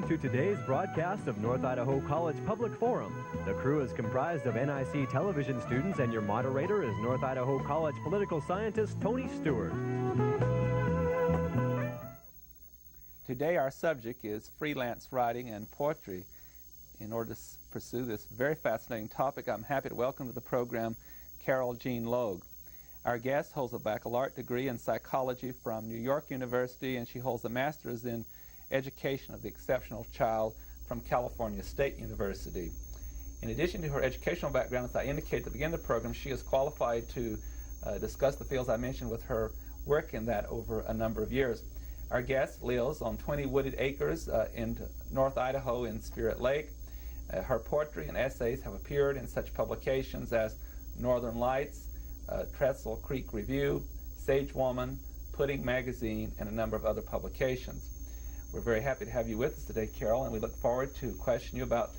Welcome to today's broadcast of North Idaho College Public Forum. The crew is comprised of NIC television students, and your moderator is North Idaho College political scientist Tony Stewart. Today our subject is freelance writing and poetry. In order to pursue this very fascinating topic, I'm happy to welcome to the program Carol Jean Logue. Our guest holds a baccalaureate degree in psychology from New York University, and she holds a master's in education of the exceptional child from California State University. In addition to her educational background, as I indicated at the beginning of the program, she is qualified to discuss the fields I mentioned with her work in that over a number of years. Our guest lives on 20 wooded acres in North Idaho in Spirit Lake. Her poetry and essays have appeared in such publications as Northern Lights, Trestle Creek Review, Sage Woman, Pudding Magazine, and a number of other publications. We're very happy to have you with us today, Carol, and we look forward to questioning you about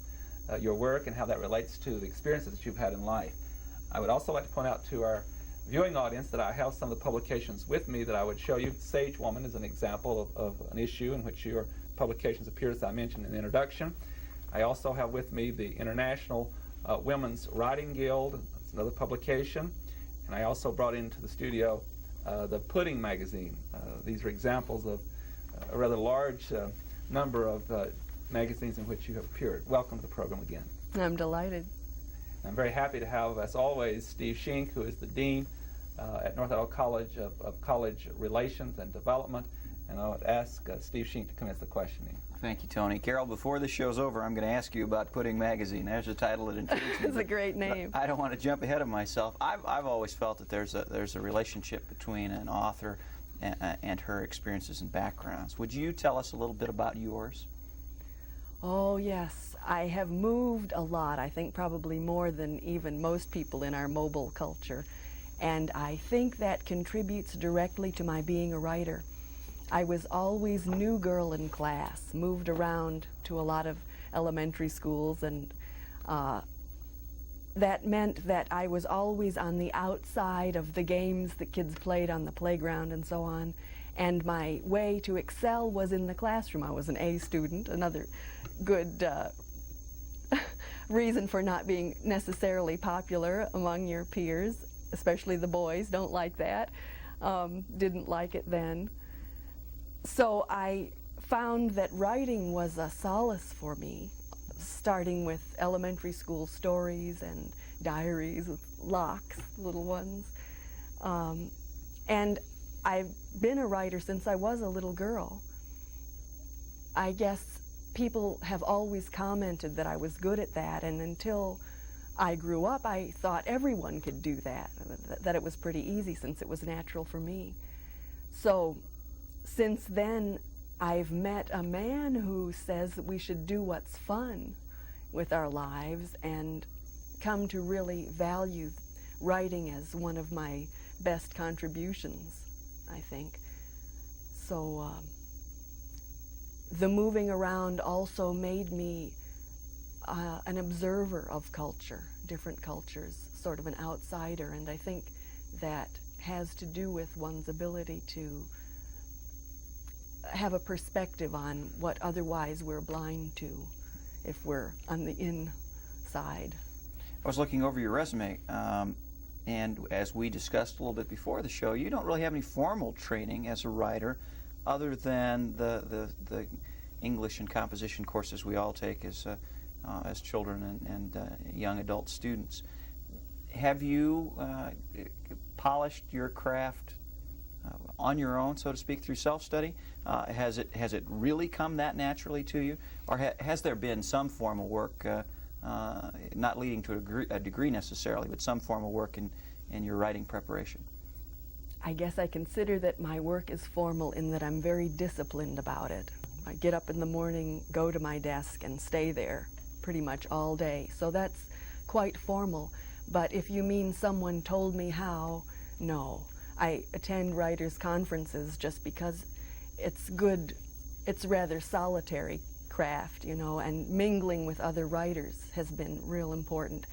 your work and how that relates to the experiences that you've had in life. I would also like to point out to our viewing audience that I have some of the publications with me that I would show you. Sage Woman is an example of an issue in which your publications appear, as I mentioned in the introduction. I also have with me the International Women's Writing Guild. It's another publication. And I also brought into the studio the Pudding Magazine. These are examples of a rather large number of magazines in which you have appeared. Welcome to the program again. I'm delighted. I'm very happy to have, as always, Steve Schenck, who is the Dean at North Idaho College of College Relations and Development. And I would ask Steve Schenck to commence the questioning. Thank you, Tony. Carol, before this show's over, I'm going to ask you about Pudding Magazine. There's a title that intrigues me. It's a great name. I don't want to jump ahead of myself. I've always felt that there's a relationship between an author and her experiences and backgrounds. Would you tell us a little bit about yours? Oh, yes. I have moved a lot, I think probably more than even most people in our mobile culture. And I think that contributes directly to my being a writer. I was always new girl in class, moved around to a lot of elementary schools, and that meant that I was always on the outside of the games that kids played on the playground and so on. And my way to excel was in the classroom. I was an A student, another good reason for not being necessarily popular among your peers, especially the boys don't like that, didn't like it then. So I found that writing was a solace for me, starting with elementary school stories and diaries with locks, little ones. And I've been a writer since I was a little girl. I guess people have always commented that I was good at that, and until I grew up, I thought everyone could do that, that it was pretty easy since it was natural for me. So since then, I've met a man who says that we should do what's fun with our lives and come to really value writing as one of my best contributions, I think. So the moving around also made me an observer of culture, different cultures, sort of an outsider, and I think that has to do with one's ability to have a perspective on what otherwise we're blind to if we're on the inside. I was looking over your resume, and as we discussed a little bit before the show, you don't really have any formal training as a writer other than the English and composition courses we all take as children and young adult students. Have you polished your craft on your own, so to speak, through self-study? Has it really come that naturally to you, or has there been some formal work, not leading to a degree necessarily, but some formal work in your writing preparation? I guess I consider that my work is formal in that I'm very disciplined about it. I get up in the morning, go to my desk, and stay there pretty much all day. So that's quite formal. But if you mean someone told me how, no. I attend writers' conferences just because it's good, it's rather solitary craft, you know, and mingling with other writers has been real important.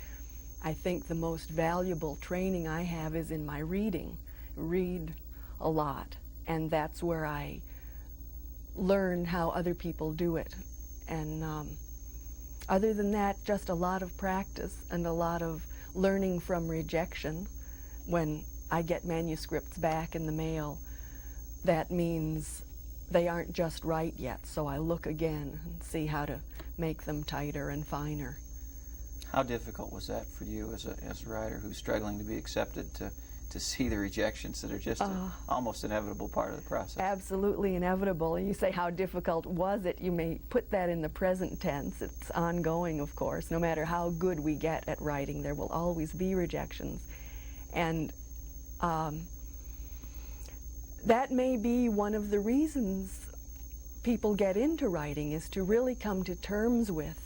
I think the most valuable training I have is in my reading. Read a lot, and that's where I learn how other people do it And other than that, just a lot of practice and a lot of learning from rejection. When I get manuscripts back in the mail, that means they aren't just right yet, so I look again and see how to make them tighter and finer. How difficult was that for you as a writer who's struggling to be accepted to see the rejections that are just an almost inevitable part of the process? Absolutely inevitable. You say, how difficult was it? You may put that in the present tense. It's ongoing, of course. No matter how good we get at writing, there will always be rejections. And that may be one of the reasons people get into writing, is to really come to terms with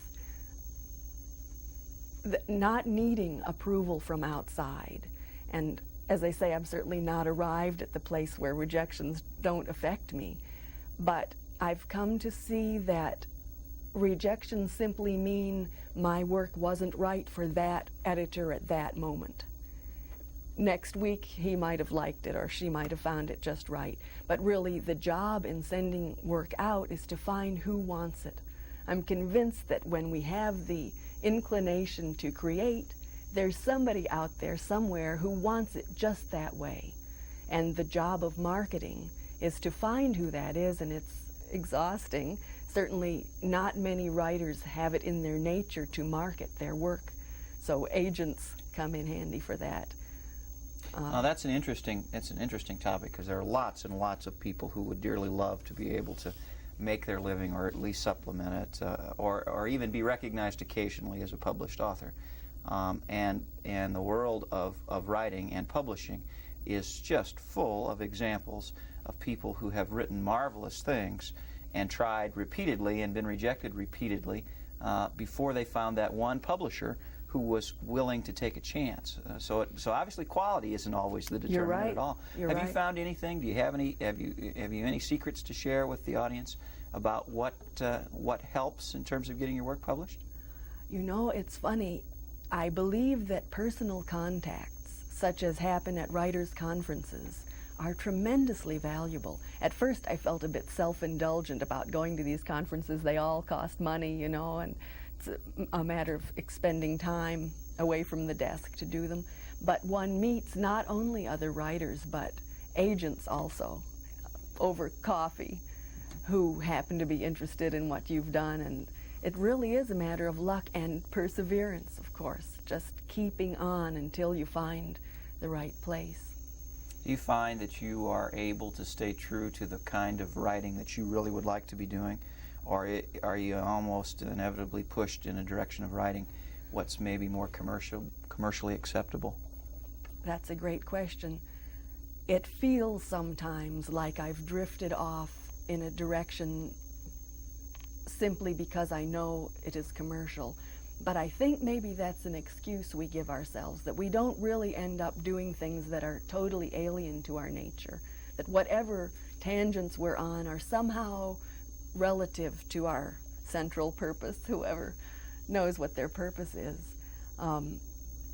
not needing approval from outside. And as I say, I'm certainly not arrived at the place where rejections don't affect me, but I've come to see that rejections simply mean my work wasn't right for that editor at that moment. Next week, he might have liked it or she might have found it just right. But really, the job in sending work out is to find who wants it. I'm convinced that when we have the inclination to create, there's somebody out there somewhere who wants it just that way. And the job of marketing is to find who that is, and it's exhausting. Certainly not many writers have it in their nature to market their work. So agents come in handy for that. Now that's an interesting topic, because there are lots and lots of people who would dearly love to be able to make their living, or at least supplement it, or even be recognized occasionally as a published author. And the world of writing and publishing is just full of examples of people who have written marvelous things and tried repeatedly and been rejected repeatedly before they found that one publisher who was willing to take a chance. So obviously quality isn't always the determinant. You're right. At all. You're have right. you found anything? Do you have any? Have you any secrets to share with the audience about what helps in terms of getting your work published? You know, it's funny. I believe that personal contacts, such as happen at writers' conferences, are tremendously valuable. At first, I felt a bit self-indulgent about going to these conferences. They all cost money, you know, and it's a matter of expending time away from the desk to do them. But one meets not only other writers, but agents also, over coffee, who happen to be interested in what you've done. And it really is a matter of luck and perseverance, of course, just keeping on until you find the right place. Do you find that you are able to stay true to the kind of writing that you really would like to be doing? Or are you almost inevitably pushed in a direction of writing what's maybe more commercially acceptable? That's a great question. It feels sometimes like I've drifted off in a direction simply because I know it is commercial. But I think maybe that's an excuse we give ourselves, that we don't really end up doing things that are totally alien to our nature, that whatever tangents we're on are somehow relative to our central purpose, whoever knows what their purpose is.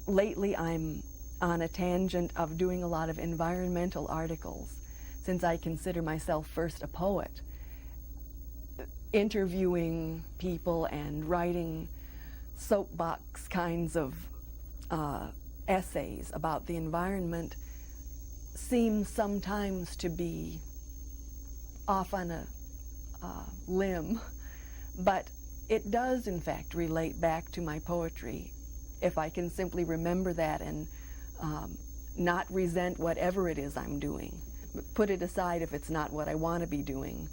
Lately I'm on a tangent of doing a lot of environmental articles, since I consider myself first a poet, interviewing people and writing soapbox kinds of essays about the environment seems sometimes to be off on a limb, but it does in fact relate back to my poetry if I can simply remember that and not resent whatever it is I'm doing. Put it aside if it's not what I want to be doing,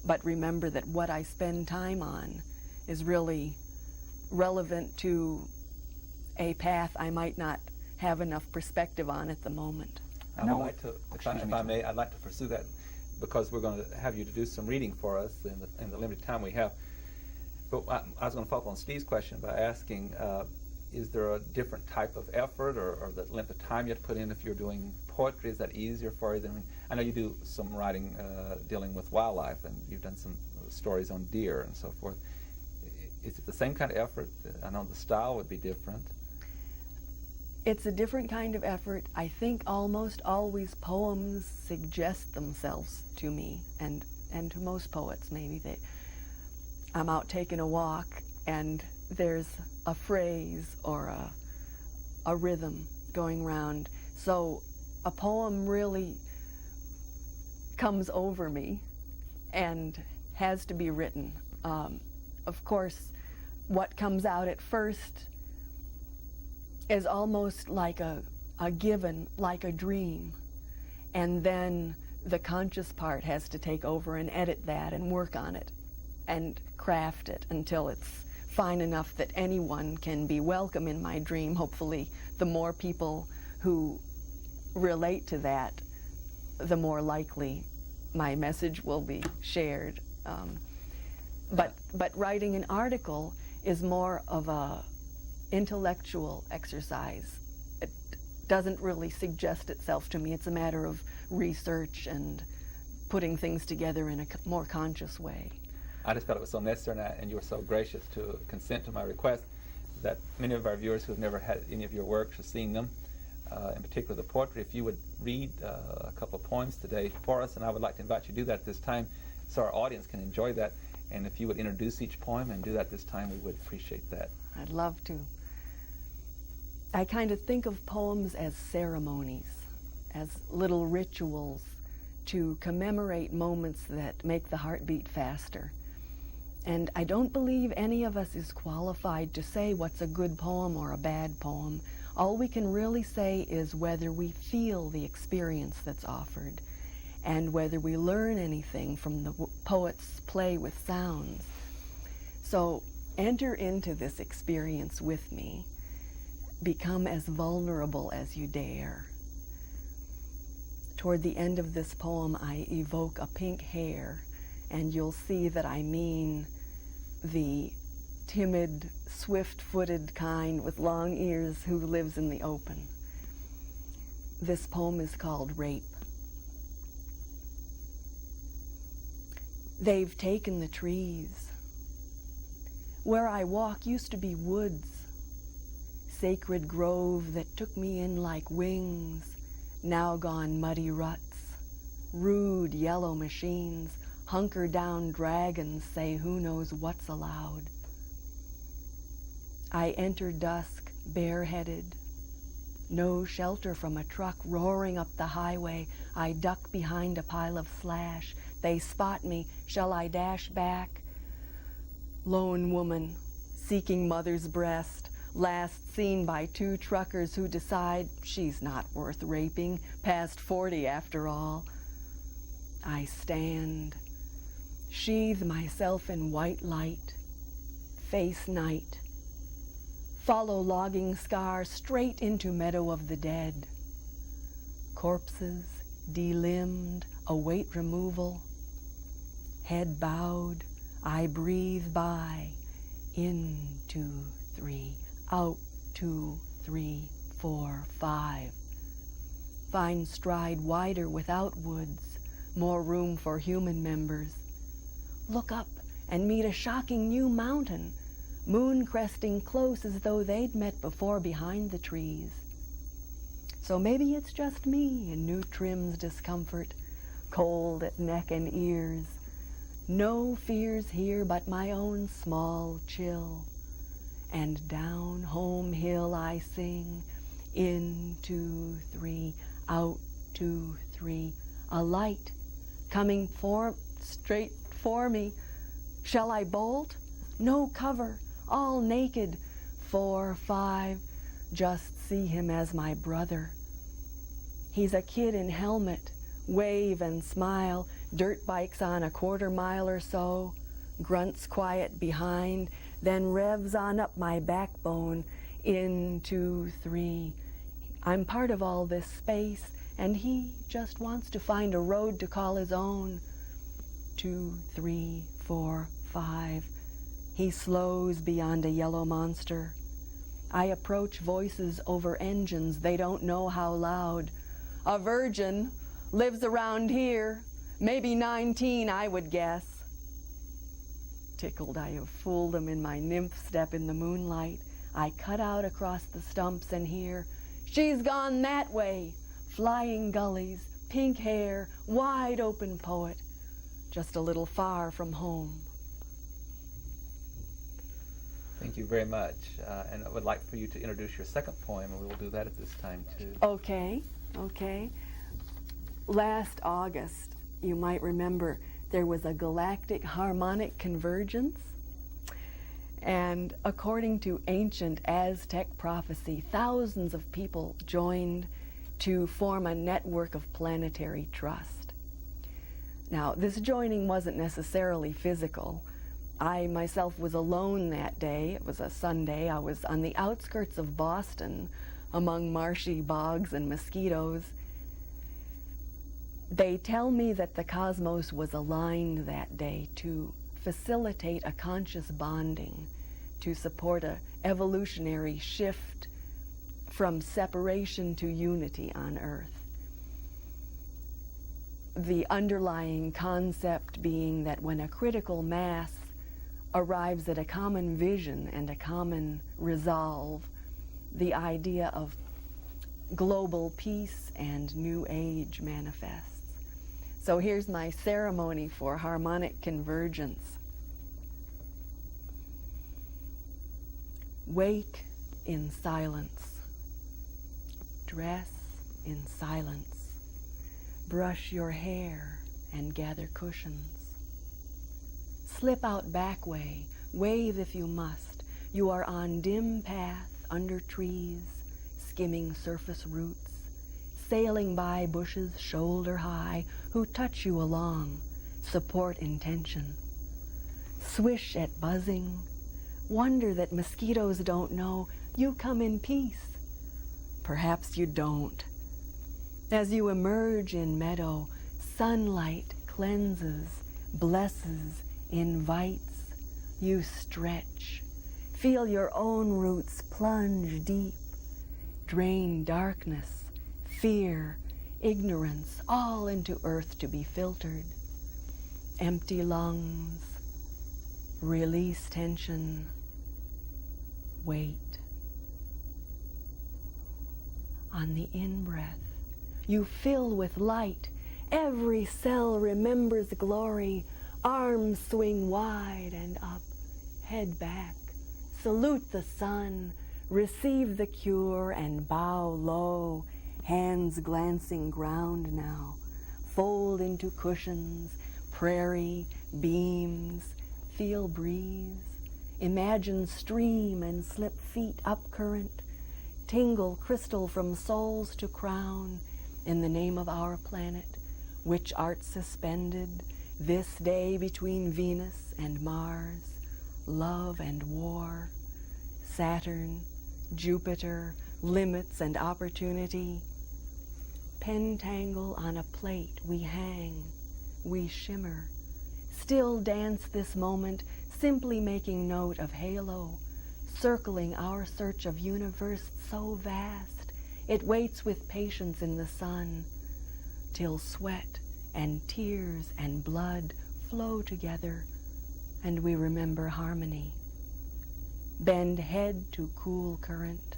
but remember that what I spend time on is really relevant to a path I might not have enough perspective on at the moment. I'd like to, if I may, I'd like to pursue that, because we're going to have you to do some reading for us in the limited time we have. But I was going to follow up on Steve's question by asking, is there a different type of effort or the length of time you have to put in if you're doing poetry? Is that easier for you? I know you do some writing dealing with wildlife, and you've done some stories on deer and so forth. Is it the same kind of effort? I know the style would be different. It's a different kind of effort. I think almost always poems suggest themselves to me, and to most poets maybe. I'm out taking a walk and there's a phrase or a rhythm going round. So a poem really comes over me and has to be written. Of course, what comes out at first is almost like a given, like a dream. And then the conscious part has to take over and edit that and work on it and craft it until it's fine enough that anyone can be welcome in my dream. Hopefully, the more people who relate to that, the more likely my message will be shared. But writing an article is more of a intellectual exercise. It doesn't really suggest itself to me. It's a matter of research and putting things together in a more conscious way. I just felt it was so necessary, and you were so gracious to consent to my request that many of our viewers who have never had any of your works or seen them, in particular the poetry, if you would read a couple of poems today for us, and I would like to invite you to do that at this time so our audience can enjoy that. And if you would introduce each poem and do that this time, we would appreciate that. I'd love to. I kind of think of poems as ceremonies, as little rituals to commemorate moments that make the heart beat faster. And I don't believe any of us is qualified to say what's a good poem or a bad poem. All we can really say is whether we feel the experience that's offered and whether we learn anything from the poet's play with sounds. So enter into this experience with me. Become as vulnerable as you dare. Toward the end of this poem, I evoke a pink hair, and you'll see that I mean the timid, swift-footed kind with long ears who lives in the open. This poem is called Rape. They've taken the trees. Where I walk used to be woods, sacred grove that took me in like wings, now gone muddy ruts, rude yellow machines, hunker down dragons say who knows what's allowed. I enter dusk bareheaded, no shelter from a truck roaring up the highway. I duck behind a pile of slash. They spot me. Shall I dash back? Lone woman seeking mother's breast, last seen by two truckers who decide she's not worth raping, past 40 after all. I stand, sheathe myself in white light, face night, follow logging scar straight into meadow of the dead. Corpses, delimbed, await removal. Head bowed, I breathe by. In 2, 3, out 2, 3, 4, 5. Find stride wider without woods, more room for human members. Look up and meet a shocking new mountain, moon cresting close as though they'd met before behind the trees. So maybe it's just me in new trim's discomfort, cold at neck and ears. No fears here but my own small chill. And down home hill I sing, in 2, 3, out 2, 3. A light coming straight for me. Shall I bolt? No cover, all naked. 4, 5, just see him as my brother. He's a kid in helmet, wave and smile, dirt bikes on a quarter mile or so, grunts quiet behind, then revs on up my backbone, in 2, 3. I'm part of all this space, and he just wants to find a road to call his own. 2, 3, 4, 5. He slows beyond a yellow monster. I approach voices over engines they don't know how loud. A virgin lives around here, maybe 19, I would guess. Tickled I have fooled them in my nymph step in the moonlight. I cut out across the stumps and hear, she's gone that way, flying gullies, pink hair, wide open poet, just a little far from home. Thank you very much. And I would like for you to introduce your second poem, and we will do that at this time, too. Okay. Last August, you might remember, there was a galactic harmonic convergence. And according to ancient Aztec prophecy, thousands of people joined to form a network of planetary trust. Now, this joining wasn't necessarily physical. I myself was alone that day. It was a Sunday. I was on the outskirts of Boston among marshy bogs and mosquitoes. They tell me that the cosmos was aligned that day to facilitate a conscious bonding, to support an evolutionary shift from separation to unity on Earth. The underlying concept being that when a critical mass arrives at a common vision and a common resolve, the idea of global peace and new age manifests. So here's my ceremony for harmonic convergence. Wake in silence. Dress in silence. Brush your hair and gather cushions. Slip out back way, wave if you must. You are on dim path under trees, skimming surface roots, sailing by bushes shoulder high, who touch you along, support intention. Swish at buzzing, wonder that mosquitoes don't know you come in peace. Perhaps you don't. As you emerge in meadow, sunlight cleanses, blesses, invites. You stretch. Feel your own roots plunge deep. Drain darkness, fear, ignorance, all into earth to be filtered. Empty lungs. Release tension. Wait. On the in-breath, you fill with light. Every cell remembers glory. Arms swing wide and up, head back. Salute the sun, receive the cure, and bow low. Hands glancing ground now. Fold into cushions, prairie, beams. Feel breeze. Imagine stream and slip feet up current. Tingle crystal from soles to crown in the name of our planet, which art suspended this day between Venus and Mars, love and war, Saturn, Jupiter, limits and opportunity. Pentangle on a plate we hang, we shimmer, still dance this moment, simply making note of halo, circling our search of universe so vast, it waits with patience in the sun, till sweat and tears and blood flow together, and we remember harmony. Bend head to cool current.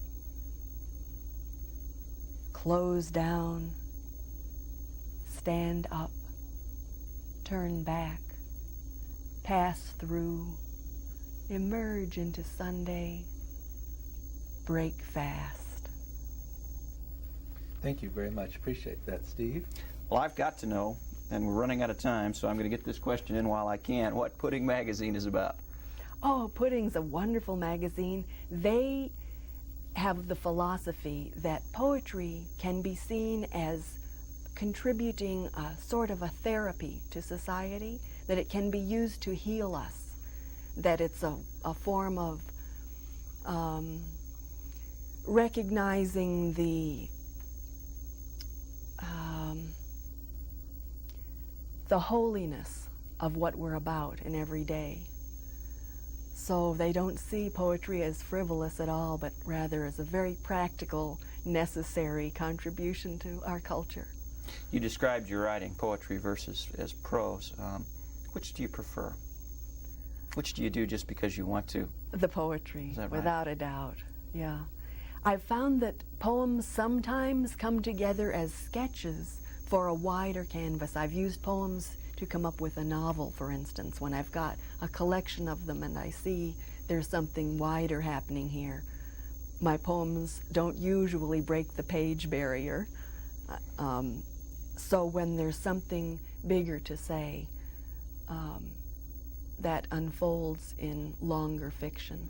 Close down. Stand up. Turn back. Pass through. Emerge into Sunday. Break fast. Thank you very much. Appreciate that, Steve. Well, I've got to know, and we're running out of time, so I'm going to get this question in while I can, what Pudding Magazine is about. Oh, Pudding's a wonderful magazine. They have the philosophy that poetry can be seen as contributing a sort of a therapy to society, that it can be used to heal us, that it's a form of recognizing the holiness of what we're about in every day. So they don't see poetry as frivolous at all, but rather as a very practical, necessary contribution to our culture. You described your writing, poetry versus as prose. Which do you prefer? Which do you do just because you want to? The poetry, Is that right? without a doubt, yeah. I've found that poems sometimes come together as sketches for a wider canvas. I've used poems to come up with a novel, for instance, when I've got a collection of them and I see there's something wider happening here. My poems don't usually break the page barrier, so when there's something bigger to say, that unfolds in longer fiction.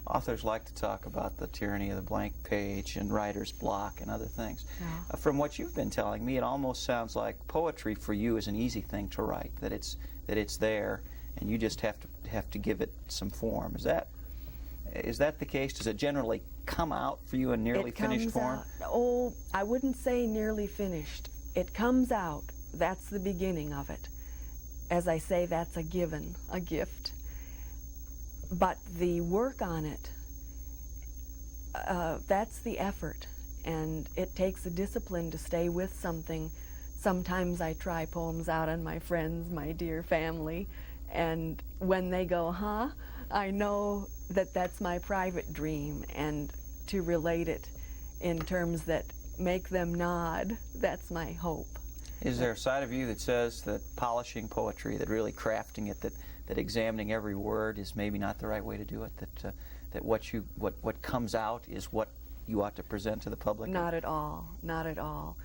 Authors like to talk about the tyranny of the blank page and writer's block and other things. Yeah. From what you've been telling me, it almost sounds like poetry for you is an easy thing to write, that it's there and you just have to give it some form. Is that the case? Does it generally come out for you in nearly finished form? Oh, I wouldn't say nearly finished. It comes out. That's the beginning of it. As I say, that's a given, a gift. But the work on it, that's the effort. And it takes a discipline to stay with something. Sometimes I try poems out on my friends, my dear family, and when they go, huh, I know that that's my private dream, and to relate it in terms that make them nod, that's my hope. Is there a side of you that says that polishing poetry, that really crafting it, that examining every word is maybe not the right way to do it, that what comes out is what you ought to present to the public? Not at all, not at all.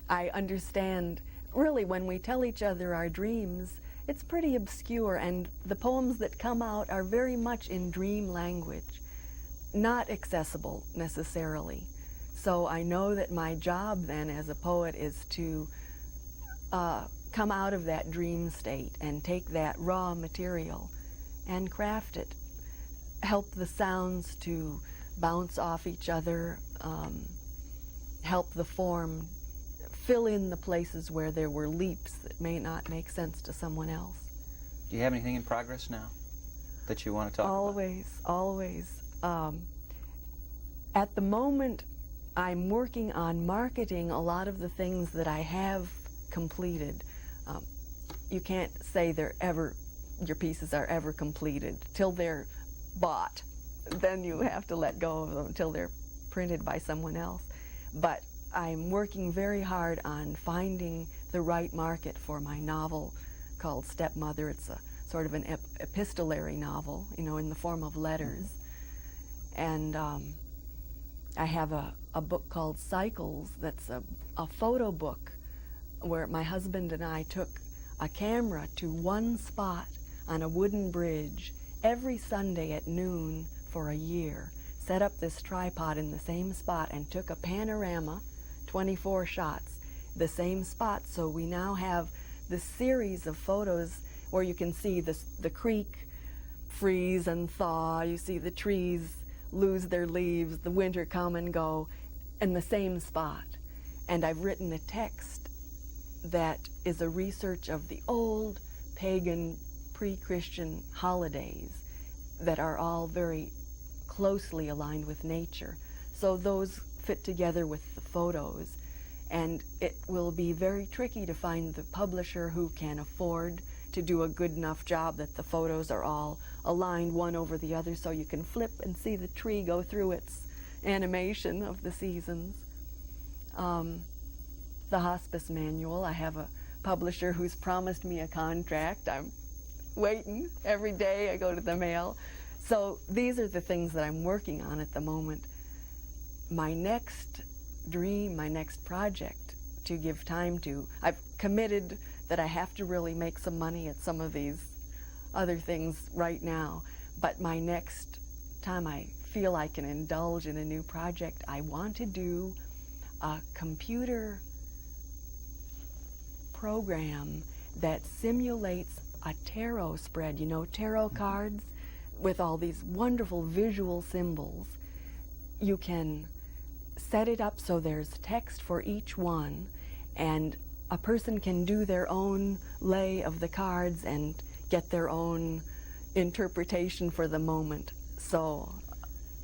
I understand, really, when we tell each other our dreams, it's pretty obscure, and the poems that come out are very much in dream language, not accessible necessarily. So I know that my job then as a poet is to come out of that dream state and take that raw material and craft it, help the sounds to bounce off each other, help the form fill in the places where there were leaps that may not make sense to someone else. Do you have anything in progress now that you want to talk about? Always. At the moment, I'm working on marketing a lot of the things that I have completed. You can't say your pieces are ever completed till they're bought. Then you have to let go of them until they're printed by someone else. But I'm working very hard on finding the right market for my novel called Stepmother. It's a sort of an epistolary novel, in the form of letters. And I have a book called Cycles that's a photo book where my husband and I took a camera to one spot on a wooden bridge every Sunday at noon for a year, set up this tripod in the same spot and took a panorama, 24 shots, the same spot. So we now have this series of photos where you can see the creek freeze and thaw, you see the trees lose their leaves, the winter come and go, in the same spot. And I've written a text that is a research of the old pagan pre-Christian holidays that are all very closely aligned with nature. So those fit together with the photos, and it will be very tricky to find the publisher who can afford to do a good enough job that the photos are all aligned one over the other so you can flip and see the tree go through its animation of the seasons. The hospice manual, I have a publisher who's promised me a contract. I'm waiting every day. I go to the mail. So these are the things that I'm working on at the moment. My next dream, my next project to give time to, I've committed that I have to really make some money at some of these other things right now. But my next time I feel I can indulge in a new project, I want to do a computer program that simulates a tarot spread, tarot cards with all these wonderful visual symbols. You can set it up so there's text for each one, and a person can do their own lay of the cards and get their own interpretation for the moment. So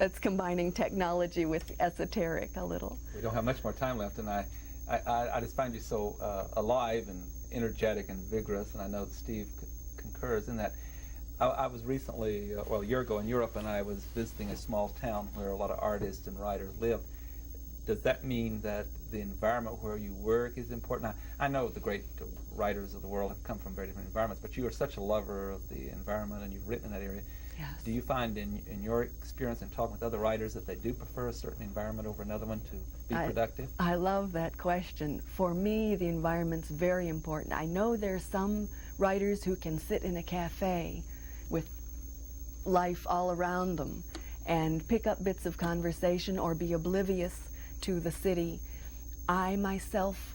it's combining technology with esoteric a little. We don't have much more time left, and I just find you so alive and energetic and vigorous, and I know that Steve concurs in that. I was recently, a year ago in Europe, and I was visiting a small town where a lot of artists and writers live. Does that mean that the environment where you work is important? I know the great writers of the world have come from very different environments, but you are such a lover of the environment, and you've written in that area. Yes. Do you find in your experience in talking with other writers that they do prefer a certain environment over another one to be productive? I love that question. For me, the environment's very important. I know there's some writers who can sit in a cafe with life all around them and pick up bits of conversation or be oblivious to the city. I myself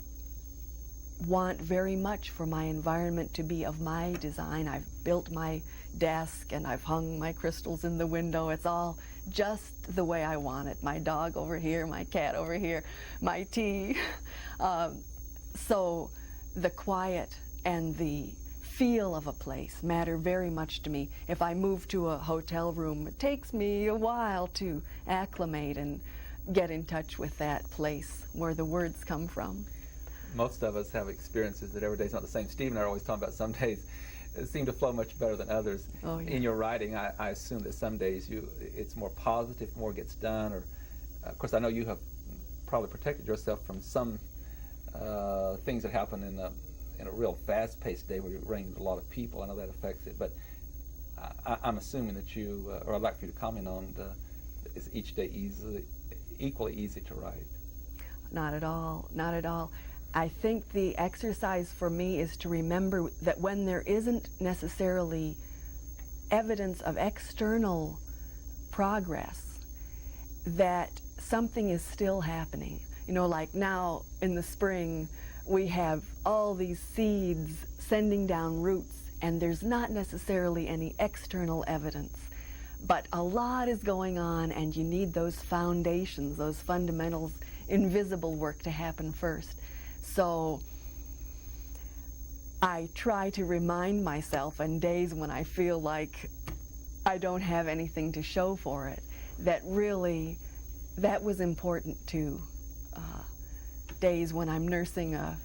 want very much for my environment to be of my design. I've built my desk and I've hung my crystals in the window. It's all just the way I want it. My dog over here, my cat over here, my tea. So the quiet and the feel of a place matter very much to me. If I move to a hotel room, it takes me a while to acclimate and get in touch with that place where the words come from. Most of us have experiences that every day's not the same. Steve and I are always talking about some days seem to flow much better than others. Oh, yeah. In your writing, I assume that some days it's more positive, more gets done, or of course I know you have probably protected yourself from some things that happen in a real fast-paced day where you're running into a lot of people. I know that affects it, but I'm assuming that you, or I'd like for you to comment on, is each day equally easy to write? Not at all, not at all. I think the exercise for me is to remember that when there isn't necessarily evidence of external progress, that something is still happening. You know, like now in the spring, we have all these seeds sending down roots, and there's not necessarily any external evidence. But a lot is going on, and you need those foundations, those fundamentals, invisible work to happen first. So I try to remind myself on days when I feel like I don't have anything to show for it, that really that was important too. Days when I'm nursing a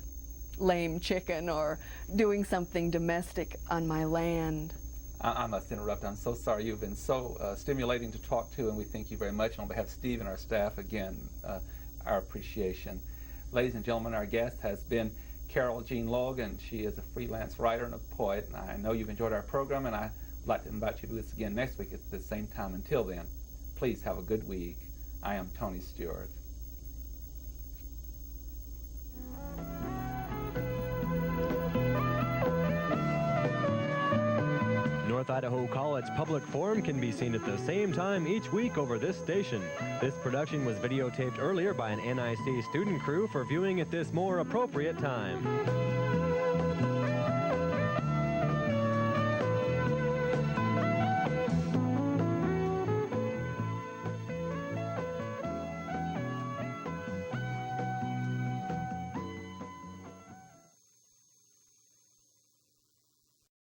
lame chicken or doing something domestic on my land. I must interrupt. I'm so sorry. You've been so stimulating to talk to, and we thank you very much. On behalf of Steve and our staff, again, our appreciation. Ladies and gentlemen, our guest has been Carol Jean Logan. She is a freelance writer and a poet, and I know you've enjoyed our program, and I'd like to invite you to do this again next week at the same time. Until then, please have a good week. I am Tony Stewart. North Idaho College Public Forum can be seen at the same time each week over this station. This production was videotaped earlier by an NIC student crew for viewing at this more appropriate time.